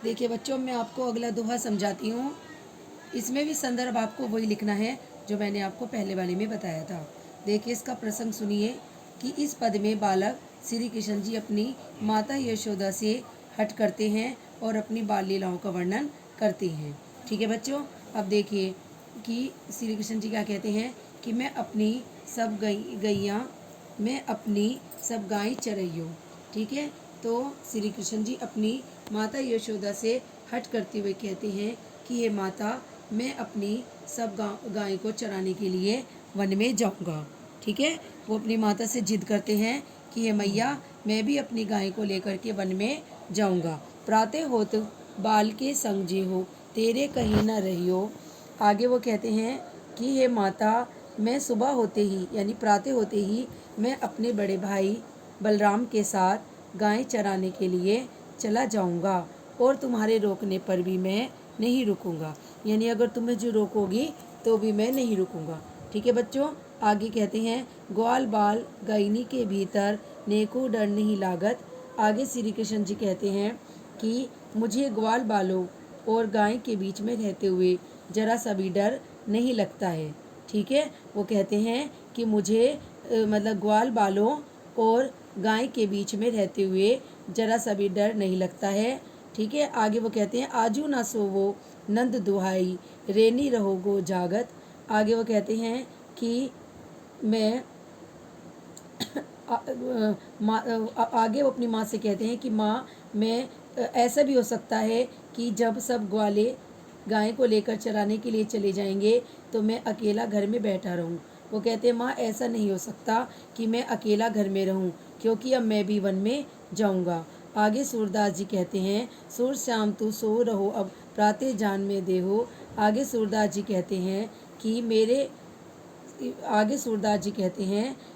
देखिए बच्चों, मैं आपको अगला दोहा समझाती हूँ। इसमें भी संदर्भ आपको वही लिखना है जो मैंने आपको पहले वाले में बताया था। देखिए इसका प्रसंग सुनिए कि इस पद में बालक श्री कृष्ण जी अपनी माता यशोदा से हट करते हैं और अपनी बाल लीलाओं का वर्णन करते हैं। ठीक है बच्चों, अब देखिए कि श्री कृष्ण जी क्या कहते हैं कि मैं अपनी सब गाय चरइयों। ठीक है, तो श्री कृष्ण जी अपनी माता यशोदा से हट करते हुए कहते हैं कि हे माता, मैं अपनी सब गाय को चराने के लिए वन में जाऊंगा। ठीक है, वो अपनी माता से जिद करते हैं कि हे मैया, मैं भी अपनी गाय को लेकर के वन में जाऊंगा। प्रातः होत बाल के संग जे हो, तेरे कहीं न रहियो। आगे वो कहते हैं कि हे माता, मैं सुबह होते ही यानी प्रातः होते ही मैं अपने बड़े भाई बलराम के साथ गाय चराने के लिए चला जाऊंगा और तुम्हारे रोकने पर भी मैं नहीं रुकूंगा। यानी अगर तुम्हें जो रोकोगी तो भी मैं नहीं रुकूंगा। ठीक है बच्चों, आगे कहते हैं ग्वाल बाल गायनी के भीतर नेको डर नहीं लागत। आगे श्री कृष्ण जी कहते हैं कि मुझे ग्वाल बालों और गाय के बीच में रहते हुए जरा सा भी डर नहीं लगता है। ठीक है, वो कहते हैं कि मुझे मतलब ग्वाल बालों और गाय के बीच में रहते हुए जरा सा भी डर नहीं लगता है। ठीक है, आगे वो कहते हैं आजू ना सोवो नंद दुहाई, रेनी रहोगो जागत। आगे वो कहते हैं कि मैं आगे वो अपनी माँ से कहते हैं कि माँ, मैं ऐसा भी हो सकता है कि जब सब ग्वाले गाय को लेकर चराने के लिए चले जाएंगे तो मैं अकेला घर में बैठा रहूं। वो कहते हैं माँ, ऐसा नहीं हो सकता कि मैं अकेला घर में रहूं, क्योंकि अब मैं भी वन में जाऊंगा। आगे सूरदास जी कहते हैं सूर श्याम तू सो रहो अब प्रातः जान में देहो। आगे सूरदास जी कहते हैं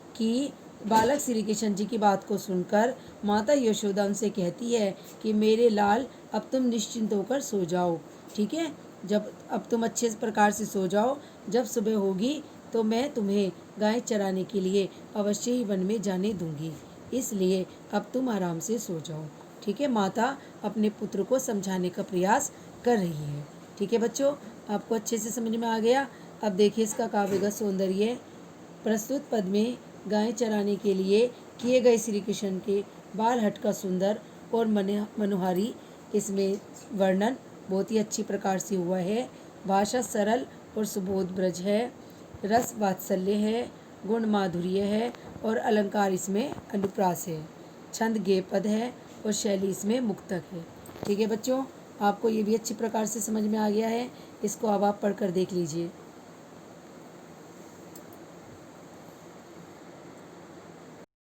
कि बालक श्री कृष्ण जी की बात को सुनकर माता यशोदा उनसे कहती है कि मेरे लाल, अब तुम निश्चिंत होकर सो जाओ। ठीक है, अब तुम अच्छे प्रकार से सो जाओ। जब सुबह होगी तो मैं तुम्हें गाय चराने के लिए अवश्य ही वन में जाने दूंगी, इसलिए अब तुम आराम से सो जाओ। ठीक है, माता अपने पुत्र को समझाने का प्रयास कर रही है। ठीक है बच्चों, आपको अच्छे से समझ में आ गया। अब देखिए इसका काव्यगत सौंदर्य। प्रस्तुत पद में गाय चराने के लिए किए गए श्री कृष्ण के बाल हट का सुंदर और मनोहारी इसमें वर्णन बहुत ही अच्छी प्रकार से हुआ है। भाषा सरल और सुबोध ब्रज है, रस वात्सल्य है, गुण माधुर्य है और अलंकार इसमें अनुप्रास है। छंद गेय पद है और शैली इसमें मुक्तक है। ठीक है बच्चों, आपको ये भी अच्छी प्रकार से समझ में आ गया है। इसको अब आप पढ़कर देख लीजिए।